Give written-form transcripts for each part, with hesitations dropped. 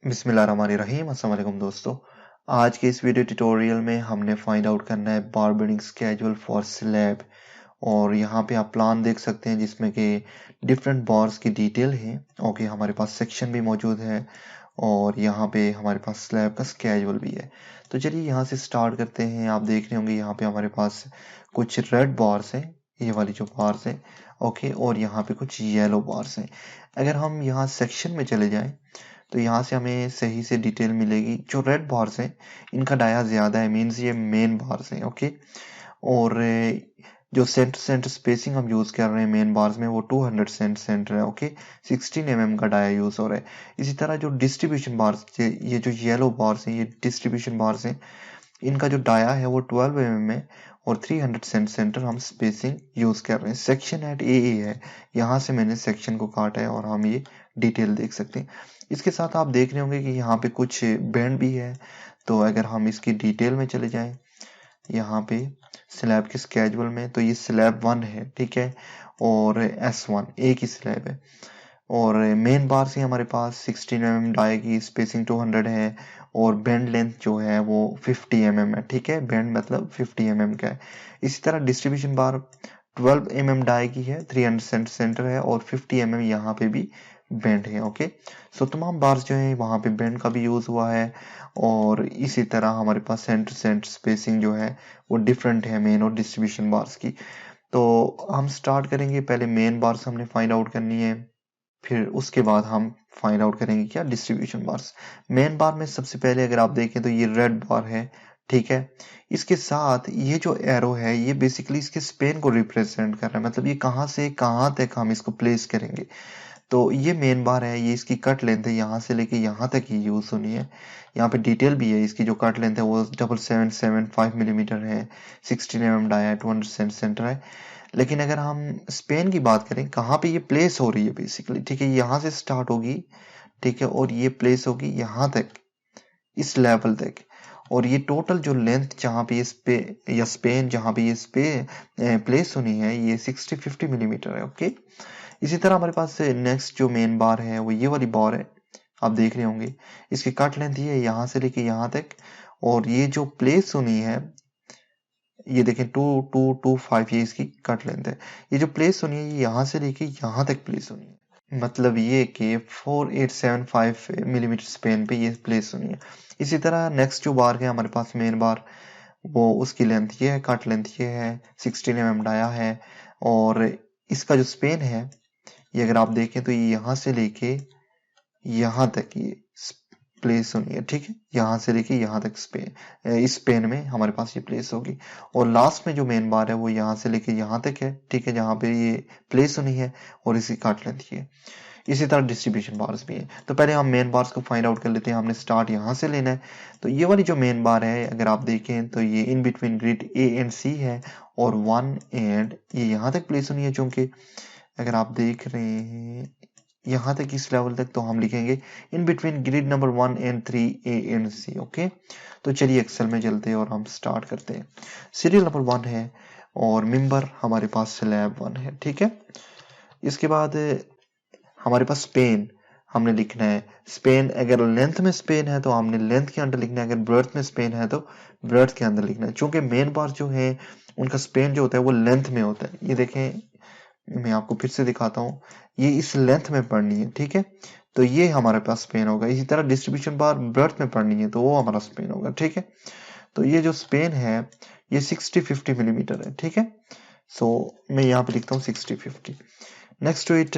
बिस्मिल्लाहिर्रहमानिर्रहीम। अस्सलाम वालेकुम दोस्तों। आज के इस वीडियो ट्यूटोरियल में हमने फाइंड आउट करना है बार बेंडिंग स्केड्यूल फॉर स्लैब। और यहाँ पे आप प्लान देख सकते हैं जिसमें कि डिफरेंट बार्स की डिटेल है। ओके, हमारे पास सेक्शन भी मौजूद है और यहाँ पे हमारे पास स्लैब का स्केड्यूल भी है। तो चलिए यहाँ से स्टार्ट करते हैं। आप देख रहे होंगे यहाँ पे हमारे पास कुछ रेड बार्स हैं, ये वाली जो बार्स हैं। ओके, और यहाँ पे कुछ येलो बार्स हैं। अगर हम यहाँ सेक्शन में चले जाएं तो यहाँ से हमें सही से डिटेल मिलेगी। जो रेड बार्स हैं इनका डाया ज़्यादा है, मीन्स ये मेन बार्स हैं। ओके, और जो सेंटर सेंटर स्पेसिंग हम यूज़ कर रहे हैं मेन बार्स में वो 200 सेंटर है। ओके, 16 का डाया यूज़ हो रहा है। इसी तरह जो डिस्ट्रीब्यूशन बार्स, ये जो येलो बार्स हैं ये डिस्ट्रीब्यूशन बार्स हैं, इनका जो डाया है वो 12 है और 300 सेंटर हम स्पेसिंग यूज़ कर रहे हैं। सेक्शन एट ए है, यहाँ से मैंने सेक्शन को काटा है और हम ये डिटेल देख सकते हैं। इसके साथ आप देख रहे होंगे कि यहाँ पे कुछ बैंड भी है। तो अगर हम इसकी डिटेल में चले जाएं यहाँ पे स्लैब के स्केड्यूल में, तो ये स्लैब 1 है, ठीक है, और S1 एक ही स्लैब है। और मेन बार से हमारे पास 16 डाई की स्पेसिंग 200 है और बेंड लेंथ जो है वो 50 है, ठीक है, बेंड मतलब 50 का है। इसी तरह डिस्ट्रीब्यूशन बार 12 डाई की है, 300 सेंटर है और 50 यहाँ पे भी बेंड है। ओके, सो तमाम बार्स जो है वहाँ पे बेंड का भी यूज हुआ है। और इसी तरह हमारे पास सेंटर सेंटर स्पेसिंग जो है वो डिफरेंट है मेन और डिस्ट्रीब्यूशन बार्स की। तो हम स्टार्ट करेंगे, पहले मेन बार्स हमने फाइंड आउट करनी है, फिर उसके बाद हम फाइंड आउट करेंगे क्या, डिस्ट्रीब्यूशन बार्स। मेन बार में सबसे पहले अगर आप देखें तो ये रेड बार है, ठीक है। इसके साथ ये जो एरो है ये बेसिकली इसके स्पेन को रिप्रेजेंट कर रहा है, मतलब ये कहाँ से कहाँ तक हम इसको प्लेस करेंगे। तो ये मेन बार है, ये इसकी कट लेंथ है, यहाँ से लेके यहाँ तक ही यूज होनी है। यहाँ पे डिटेल भी है, इसकी जो कट लेंथ है वो 7775 मिलीमीटर है, 16 डाया है, 200 सेंटर है। लेकिन अगर हम स्पेन की बात करें कहाँ पे ये प्लेस हो रही है बेसिकली, ठीक है, यहाँ से स्टार्ट होगी, ठीक है, और ये प्लेस होगी यहाँ तक, इस लेवल तक। और ये टोटल जो लेंथ जहाँ पे या स्पेन जहाँ पे ये प्लेस होनी है ये 60-50 मिलीमीटर है। ओके, इसी तरह हमारे पास नेक्स्ट जो मेन बार है वो ये वाली बार है, आप देख रहे होंगे इसकी कट लेंथ ये है यहाँ से लेके यहाँ तक। और ये जो प्लेस होनी है ये देखें 2225, ये इसकी कट लेंथ है। ये जो प्लेस होनी है ये यहाँ से लेके यहाँ तक प्लेस होनी है, मतलब ये कि 4875 मिलीमीटर स्पेन पे ये प्लेस होनी है। इसी तरह नेक्स्ट जो बार है हमारे पास मेन बार, वो उसकी लेंथ ये है, कट लेंथ ये है, 16 डाया है। और इसका जो स्पेन है ये अगर आप देखें तो ये यहाँ से लेके यहाँ तक ये प्लेस होनी है, ठीक है, यहाँ से लेके यहाँ तक इस पेन में हमारे पास ये प्लेस होगी। और लास्ट में जो मेन बार है वो यहाँ से लेके यहाँ तक है, ठीक है, जहाँ पे ये प्लेस होनी है और इसकी काट लेंथ ये। इसी तरह डिस्ट्रीब्यूशन बार्स भी है। तो पहले हम मेन बार्स को फाइंड आउट कर लेते हैं, हमने स्टार्ट यहाँ से लेना है। तो ये वाली जो मेन बार है अगर आप देखें तो ये in between grid A and C है और 1 एंड ये यहाँ तक प्लेस होनी है। चूंकि अगर आप देख रहे हैं यहाँ तक, इस लेवल तक, तो हम लिखेंगे in between grid number 1 and 3 A and C. Okay, तो चलिए एक्सेल में चलते हैं और हम स्टार्ट करते हैं। सीरियल नंबर 1 है और मेंबर हमारे पास स्लैब 1 है, ठीक है। इसके बाद हमारे पास स्पेन हमने लिखना है। स्पेन अगर लेंथ में स्पेन है तो हमने लेंथ के अंदर लिखना है, अगर ब्रेड्थ में स्पेन है तो ब्रेड्थ के अंदर लिखना है। चूंकि मेन बार जो है उनका स्पेन जो होता है वो लेंथ में होता है। ये देखें, मैं आपको फिर से दिखाता हूँ, ये इस लेंथ में पढ़नी है, ठीक है, तो ये हमारे पास स्पेन होगा। इसी तरह डिस्ट्रीब्यूशन बार ब्रेड्थ में पढ़नी है तो वो हमारा स्पेन होगा, ठीक है। तो ये जो स्पेन है ये 60-50 मिलीमीटर है, ठीक है। सो मैं यहाँ पे लिखता हूँ 60-50। नेक्स्ट टू इट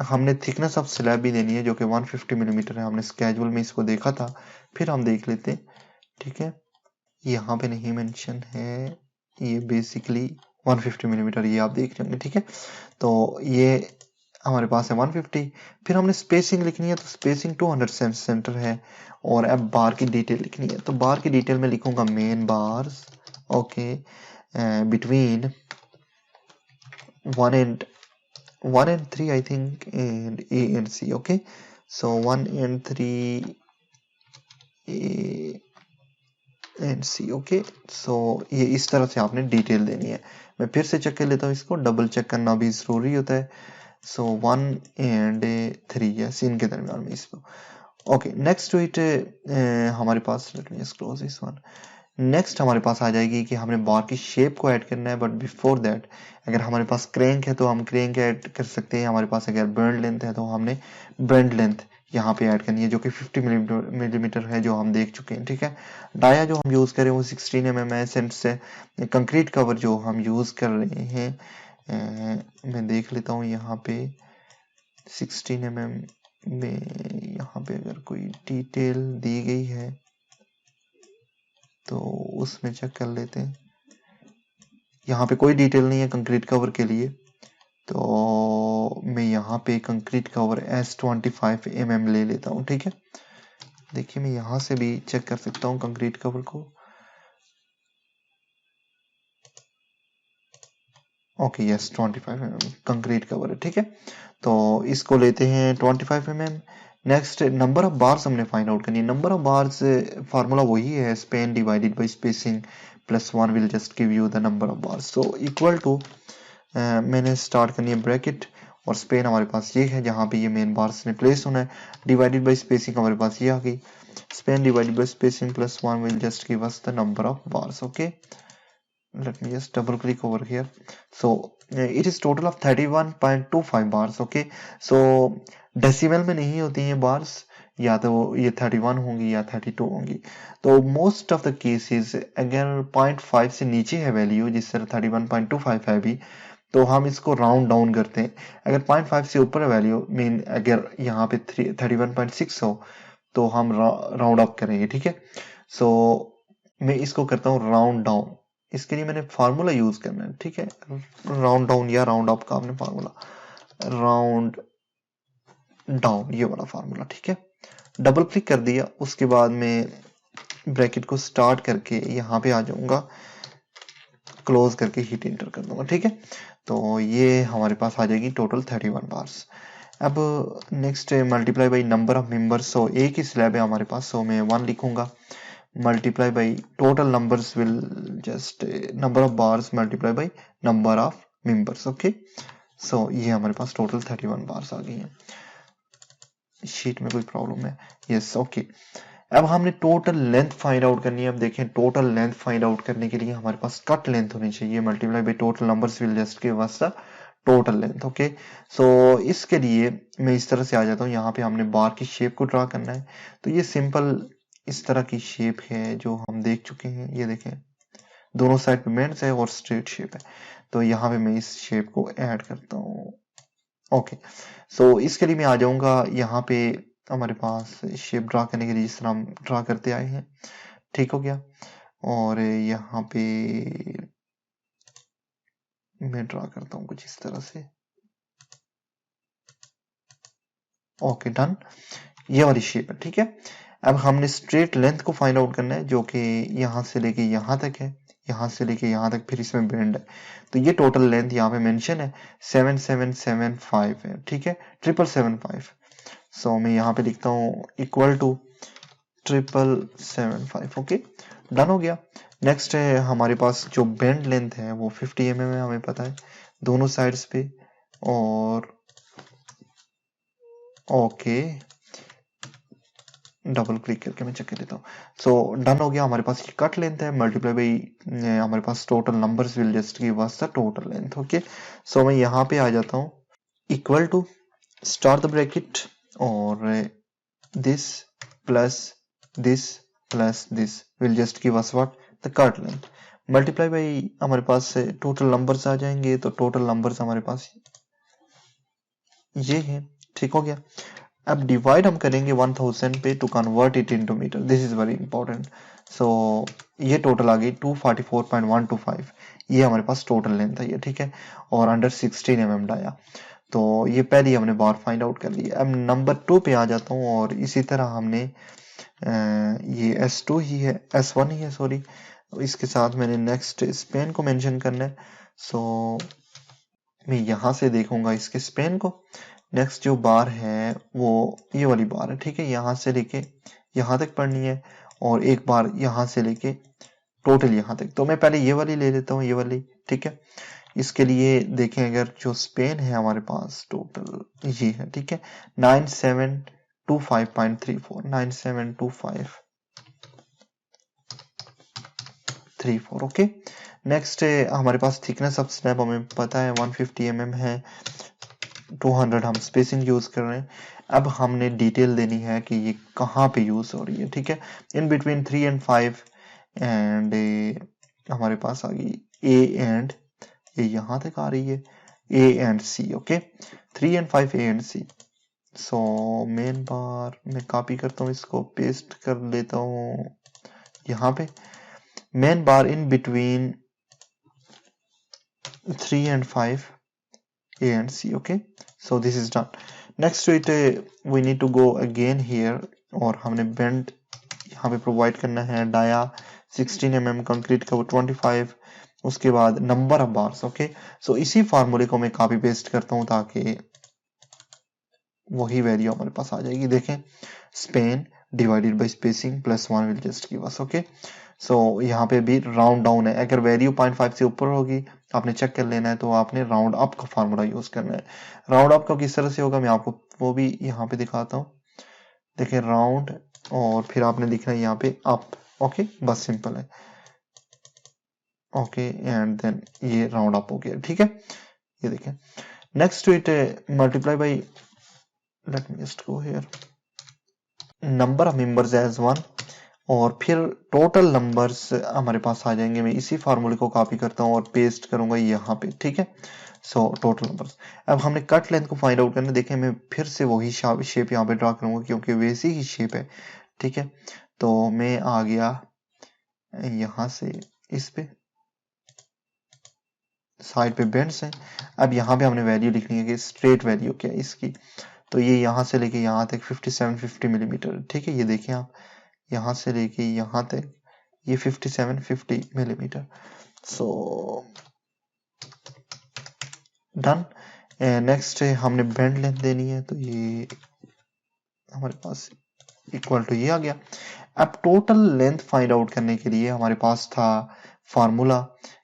हमने थिकनेस ऑफ स्लैब भी देनी है जो कि 150 मिलीमीटर है। हमने स्केड्यूल में इसको देखा था, फिर हम देख लेते हैं, ठीक है। यहाँ पे नहीं मेंशन है, ये बेसिकली 150 मिलीमीटर ये आप देख रहे होंगे, ठीक है। तो ये हमारे पास है 150। फिर हमने स्पेसिंग लिखनी है, तो स्पेसिंग 200 सेंटर है। और अब बार की डिटेल लिखनी है, तो बार की डिटेल में लिखूंगा main bars, okay, between 1 and 3 I think and A and C, okay, so 1 and 3 A and C, okay, so ये इस तरह से आपने डिटेल देनी है। मैं फिर से चेक कर लेता हूँ, इसको डबल चेक करना भी जरूरी होता है। सो 1 and 3 या सीन के दरमियान में इसको, ओके, नेक्स्ट टू इट हमारे पास, let me just close this one. Next हमारे पास आ जाएगी कि हमने बार की शेप को ऐड करना है, बट बिफोर दैट अगर हमारे पास क्रैंक है तो हम क्रैंक ऐड कर सकते हैं। हमारे पास अगर बेंड लेंथ है तो हमने बेंड लेंथ यहाँ पे ऐड करनी है, जो कि 50 मिलीमीटर है, जो हम देख चुके हैं। ठीक है, डाया जो हम यूज करें वो 16 mm है। सेंस से कंक्रीट कवर जो हम यूज कर रहे हैं, मैं देख लेता हूँ यहाँ पे 16 mm में यहाँ पे अगर कोई डिटेल दी गई है तो उसमें चेक कर लेते हैं। यहाँ पे कोई डिटेल नहीं है कंक्रीट कवर के लिए, तो मैं यहाँ पे कंक्रीट कवर S25 mm ले लेता हूँ। ठीक है, देखिए मैं यहाँ से भी चेक कर सकता हूँ कंक्रीट कवर को। Okay, yes 25 mm concrete cover है। ठीक है, तो इसको लेते हैं 25 mm। Next number of bars हमने फाइंड आउट करनी है। नंबर ऑफ बार्स फार्मूला वही है, span divided by spacing plus 1 will just give you the number of bars. So equal to मैंने स्टार्ट करनी है ब्रैकेट, और स्पेन हमारे पास ये है जहाँ पे ये मेन बार्स ने प्लेस होना है। डिवाइडेड बाय स्पेसिंग हमारे पास ये आ गई, Spain divided by spacing plus 1 will just give us the number of bars. Okay, let me just double click over here. So it is total of 31.25 bars. Okay, so decimal में नहीं होती हैं bars, या तो ये 31 होंगी या 32 होंगी। तो मोस्ट ऑफ द केसेस अगर 0.5 से नीचे है वैल्यू, जिस तरह 31.25 है भी, तो हम इसको राउंड डाउन करते हैं। अगर 0.5 से ऊपर है वैल्यू, मीन अगर यहाँ पे 31.6 हो, तो हम राउंड अप करेंगे। ठीक है, सो मैं इसको करता हूँ राउंड डाउन। इसके लिए मैंने फार्मूला यूज करना है। ठीक है, राउंड डाउन या राउंड अप का आपने फार्मूला, राउंड डाउन, ये वाला फार्मूला। ठीक है, डबल क्लिक कर दिया, उसके बाद मैं ब्रैकेट को स्टार्ट करके यहाँ पे आ जाऊंगा, क्लोज करके हीट इंटर कर दूंगा। ठीक है, तो ये हमारे पास आ जाएगी टोटल 31 बार्स। अब next multiply by number of members. So एक ही स्लैब है हमारे पास, सो मैं 1 लिखूंगा, multiply by total numbers will just number of bars multiply by number of members। okay, so ये हमारे पास टोटल 31 बार्स आ गई हैं। शीट में कोई प्रॉब्लम है? Yes, okay. अब हमने टोटल लेंथ फाइंड आउट करनी है। अब देखें, टोटल लेंथ फाइंड आउट करने के लिए हमारे पास कट लेंथ होनी चाहिए। Multiply by total numbers will just give us the total length. Okay, so इसके लिए मैं इस तरह से आ जाता हूँ। यहाँ पे हमने बार की शेप को ड्रा करना है, तो ये सिंपल इस तरह की शेप है जो हम देख चुके हैं। ये देखें, दोनों साइड पे मेंस है और स्ट्रेट शेप है, तो यहाँ पे मैं इस शेप को ऐड करता हूँ। ओके, सो इसके लिए मैं आ जाऊंगा यहाँ पे, हमारे पास शेप ड्रा करने के लिए जिस तरह हम ड्रा करते आए हैं। ठीक हो गया, और यहाँ पे मैं ड्रा करता हूँ कुछ इस तरह से। ओके, डन, ये वाली शेप है। ठीक है, अब हमने स्ट्रेट लेंथ को फाइंड आउट करना है, जो कि यहाँ से लेके यहाँ तक है, यहाँ से लेके यहाँ तक, फिर इसमें बेंड है। तो ये टोटल लेंथ यहाँ पे मेंशन है 7775 है। ठीक है, 775। सो मैं यहाँ पे लिखता हूँ इक्वल टू 775। ओके, डन हो गया। नेक्स्ट है हमारे पास जो बेंड लेंथ है वो 50 mm है, हमें पता है, दोनों साइड्स पे। और ओके, डबल क्लिक करके मैं चेक कर लेता हूँ। सो डन हो गया। हमारे पास ये कट लेंथ है, मल्टीप्लाई बाई हमारे पास total numbers will just give us the total length. Okay, so मैं यहाँ पे आ जाता हूँ, equal to start the bracket, और this plus this plus this will just give us what, the cut length. Multiply by हमारे पास total numbers आ जाएंगे, तो टोटल नंबर्स हमारे पास ये है। ठीक हो गया। अब डिवाइड हम करेंगे 1000 पे to convert it into meter, this is very important. So ये टोटल आ गई 244.125, ये हमारे पास टोटल लेंथ है ये। ठीक है, और अंडर 16 mm डाया, तो ये पहले हमने बार फाइंड आउट कर लिया। अब नंबर 2 पे आ जाता हूँ, और इसी तरह हमने ये S2 ही है, S1 ही है सॉरी, इसके साथ मैंने नेक्स्ट स्पेन को मेंशन करना है। सो मैं यहाँ से देखूंगा इसके स्पेन को। नेक्स्ट जो बार है वो ये वाली बार है। ठीक है, यहाँ से लेके यहाँ तक पढ़नी है, और एक बार यहाँ से लेके टोटल यहाँ तक। तो मैं पहले ये वाली ले लेता हूँ, ये वाली। ठीक है, इसके लिए देखें, अगर जो स्पेन है हमारे पास टोटल ये है। ठीक है, 25.34 972534। ओके, नेक्स्ट हमारे पास थिकनेस ऑफ स्लैब हमें पता है 150 mm है, 200 हम स्पेसिंग यूज कर रहे हैं। अब हमने डिटेल देनी है कि ये कहाँ पे यूज हो रही है, ठीक है। इन बिटवीन 3 and 5 एंड हमारे पास आ गई ए एंड ये यहाँ तक आ रही है A and C. Okay, 3 and 5 A and C. So main bar मैं कॉपी करता हूँ, इसको पेस्ट कर लेता हूँ यहाँ पे। Main bar in between 3 and 5 A and C। okay, so this is done. Next to it we need to go again here और हमने बेंड यहाँ पे प्रोवाइड करना है। डाया 16 mm, कंक्रीट का 25, उसके बाद number of bars. Okay, so इसी फार्मूले को मैं कॉपी पेस्ट करता हूँ ताकि वही वैल्यू हमारे पास आ जाएगी। देखें, span divided by spacing plus 1 will just give us. Okay, so यहाँ पे भी राउंड डाउन है। अगर वैल्यू 0.5 से ऊपर होगी आपने चेक कर लेना है, तो आपने राउंड अप का फार्मूला यूज करना है। राउंड अप का किस तरह से होगा मैं आपको वो भी यहाँ पे दिखाता हूँ। देखिए, राउंड और फिर आपने लिखना है यहाँ पे अप। ओके, बस सिंपल है। ओके, एंड देन ये राउंड अप हो गया, ठीक है। ये देखें, next to it multiply by, let me just go here, number of members as 1 और फिर टोटल नंबर्स हमारे पास आ जाएंगे। मैं इसी फार्मूले को कॉपी करता हूँ और पेस्ट करूंगा यहाँ पे, ठीक है। सो टोटल नंबर्स। अब हमने कट लेंथ को फाइंड आउट करना है। देखें, मैं फिर से वही शेप यहाँ पे ड्रा करूंगा क्योंकि वैसी ही शेप है, ठीक है। तो मैं आ गया यहाँ से इस पे, साइड पे बेंड्स हैं। अब यहाँ पे हमने वैल्यू लिखनी है कि स्ट्रेट वैल्यू क्या है इसकी। तो ये यहाँ से लेके यहाँ तक 5750 मिलीमीटर, ठीक है। ये देखें आप, यहाँ से लेके यहाँ तक ये 5750 मिलीमीटर। So done. नेक्स्ट हमने बेंड लेंथ देनी है, तो ये हमारे पास इक्वल टू ये आ गया। अब टोटल लेंथ फाइंड आउट करने के लिए हमारे पास था फार्मूला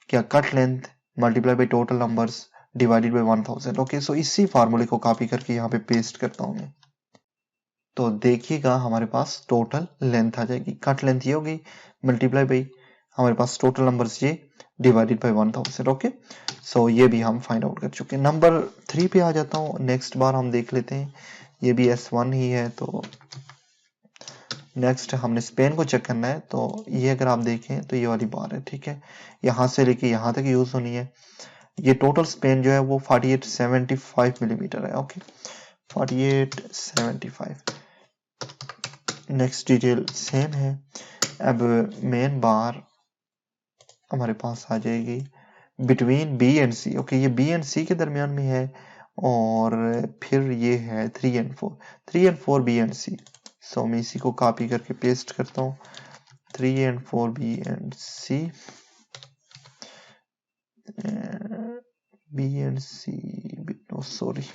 क्या, cut length multiply by total numbers divided by 1000। Okay, so इसी फार्मूले को कॉपी करके यहाँ पे पेस्ट करता हूँ मैं। तो देखिएगा हमारे पास टोटल लेंथ आ जाएगी। कट लेंथ ये होगी मल्टीप्लाई बाई हमारे पास टोटल नंबर्स ये डिवाइडेड बाई 1000। ओके, सो ये भी हम फाइंड आउट कर चुके हैं। नंबर 3 पे आ जाता हूँ। नेक्स्ट बार हम देख लेते हैं, ये भी S1 ही है। तो नेक्स्ट हमने स्पेन को चेक करना है। तो ये अगर आप देखें तो ये वाली बार है, ठीक है। यहाँ से लेके यहाँ तक यूज होनी है। ये टोटल स्पेन जो है वो 4875 मिलीमीटर है। ओके, 4875। नेक्स्ट डिटेल सेम है। अब मेन बार हमारे पास आ जाएगी between B and C. Okay, ये बी एंड सी के दरमियान में है और फिर ये है 3 and 4, 3 and 4 B and C. सो मैं इसी को कॉपी करके पेस्ट करता हूँ, 3 and 4 B and C, B and C, no sorry,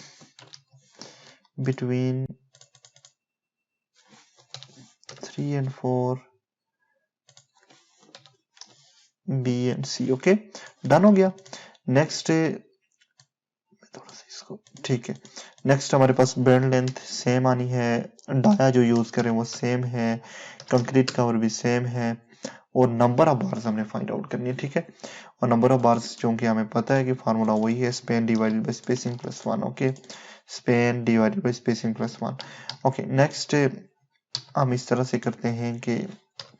between 3 and 4 B and C. Okay, done हो गया। नेक्स्ट थोड़ा सा इसको, ठीक है। नेक्स्ट हमारे पास बेंड लेंथ सेम आनी है, डाया जो यूज करें वो सेम है, कंक्रीट कवर भी सेम है और नंबर ऑफ बार्स हमने फाइंड आउट करनी है, ठीक है। और नंबर ऑफ बार्स क्योंकि हमें पता है कि फार्मूला वही है, span divided by spacing plus 1। Okay, Spain divided by spacing plus 1। Okay, next हम इस तरह से करते हैं कि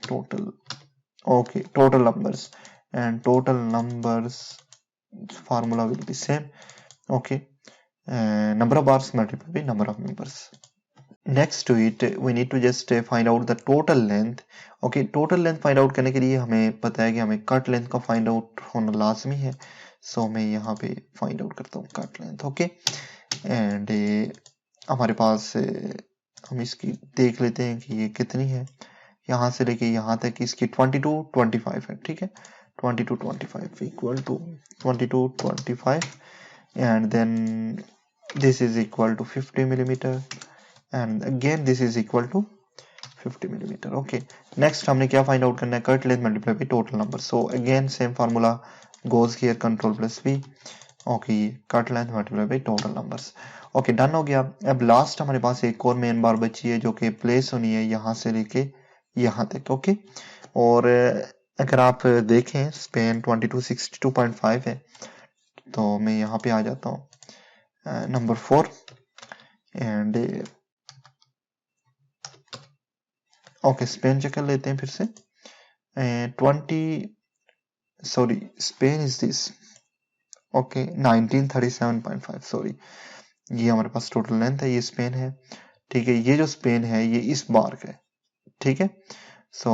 total, okay, total numbers and total numbers formula will be same. Okay, number of bars multiplied by number of members. Next to it we need to just find out the total length. Okay, total length find out करने के लिए हमें पता है कि हमें cut length का find out होना लाजमी है। सो मैं यहाँ पे फाइंड आउट करता हूँ कट लेंथ। ओके, एंड हमारे पास हम इसकी देख लेते हैं कि ये कितनी है। यहाँ से लेके यहाँ तक इसकी 22-25 है, ठीक है। 22-25 equal to 22-25 and then this is equal to 50 millimeter and again this is equal to 50 millimeter. Okay, next हमने क्या find out करना है, cut length multiply by total number. So again same formula goes here, control plus V. Okay, ये cut length multiply by total numbers. Okay, done हो गया। अब last हमारे पास एक और मेन बार बची है जो कि प्लेस होनी है यहाँ से लेके यहाँ तक। ओके, और अगर आप देखें स्पेन 2262.5 है, तो मैं यहाँ पे आ जाता हूँ number 4 and okay, span check कर लेते हैं फिर से। 1937.5 सॉरी, ये हमारे पास टोटल लेंथ है, ये स्पेन है। ठीक है, ये जो स्पेन है ये इस बार का है। ठीक है, सो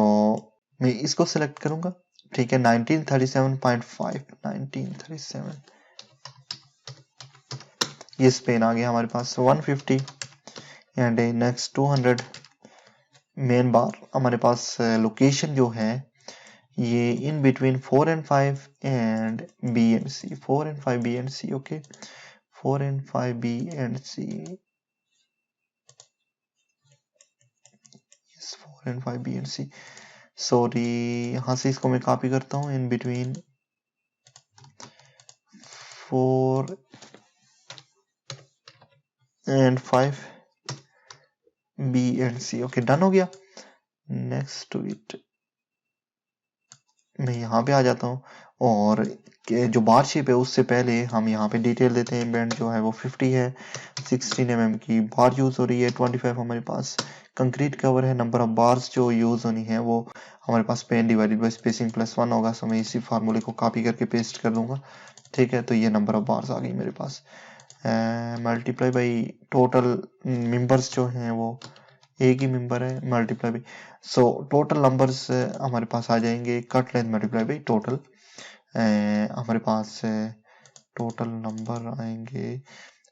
मैं इसको सिलेक्ट करूंगा। ठीक है, 1937.5 1937, ये स्पेन आ गया हमारे पास। 150 एंड नेक्स्ट 200 मेन बार हमारे पास लोकेशन जो है ये in between 4 and 5 and B and C, 4 and 5 B and C. Okay, 4 and 5 B and C, 4 and 5 B and C. Sorry, यहाँ से इसको मैं कॉपी करता हूँ। In between 4 and 5 B and C. Okay, done हो गया। नेक्स्ट टू इट मैं यहाँ पे आ जाता हूँ, और जो बार शेप है उससे पहले हम यहाँ पे डिटेल देते हैं। बैंड जो है वो 50 है, 16 mm की बार यूज हो रही है, 25 हमारे पास कंक्रीट कवर है। नंबर ऑफ बार्स जो यूज होनी है वो हमारे पास पेन डिवाइडेड बाय स्पेसिंग +1 होगा। सो मैं इसी फार्मूले को कॉपी करके पेस्ट कर दूंगा। ठीक है, तो ये नंबर ऑफ बार्स आ गई मेरे पास। मल्टीप्लाई बाई टोटल मेंबर्स जो हैं वो एक ही मेंबर है, multiply by, so total numbers हमारे पास आ जाएंगे। Cut length multiply by total, हमारे पास टोटल नंबर आएंगे,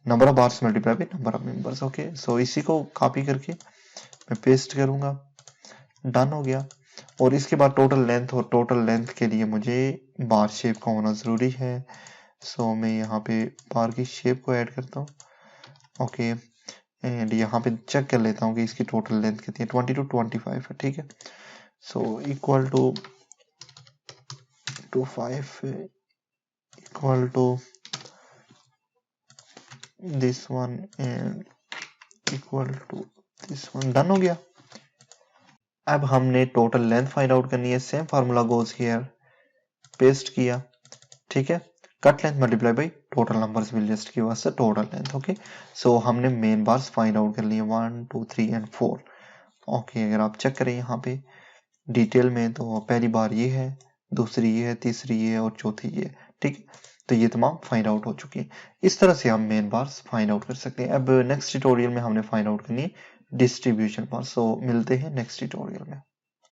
number of bars multiply by number of members. Okay, so इसी को कॉपी करके मैं पेस्ट करूंगा। डन हो गया। और इसके बाद टोटल लेंथ, और टोटल लेंथ के लिए मुझे बार शेप का होना जरूरी है। सो मैं यहाँ पे बार की शेप को ऐड करता हूँ। ओके, एंड यहाँ पे चेक कर लेता हूँ कि इसकी टोटल लेंथ कितनी है। 20 to 25 है। ठीक है, so equal to 5 equal to this one and equal to this one. Done हो गया। अब हमने टोटल लेंथ फाइंड आउट करनी है। Same formula goes here, paste किया। ठीक है, cut length multiply by total numbers will just give us the total length. Okay, so हमने मेन बार्स फाइंड आउट कर लिए 1 2 3 एंड 4। ओके, अगर आप चेक करें यहाँ पे डिटेल में, तो पहली बार ये है, दूसरी ये है, तीसरी ये है और चौथी ये है। ठीक है, तो ये तमाम फाइंड आउट हो चुकी है। इस तरह से हम मेन बार्स फाइंड आउट कर सकते हैं। अब नेक्स्ट ट्यूटोरियल में हमने फाइंड आउट करनी है डिस्ट्रीब्यूशन बार। सो मिलते हैं नेक्स्ट ट्यूटोरियल में।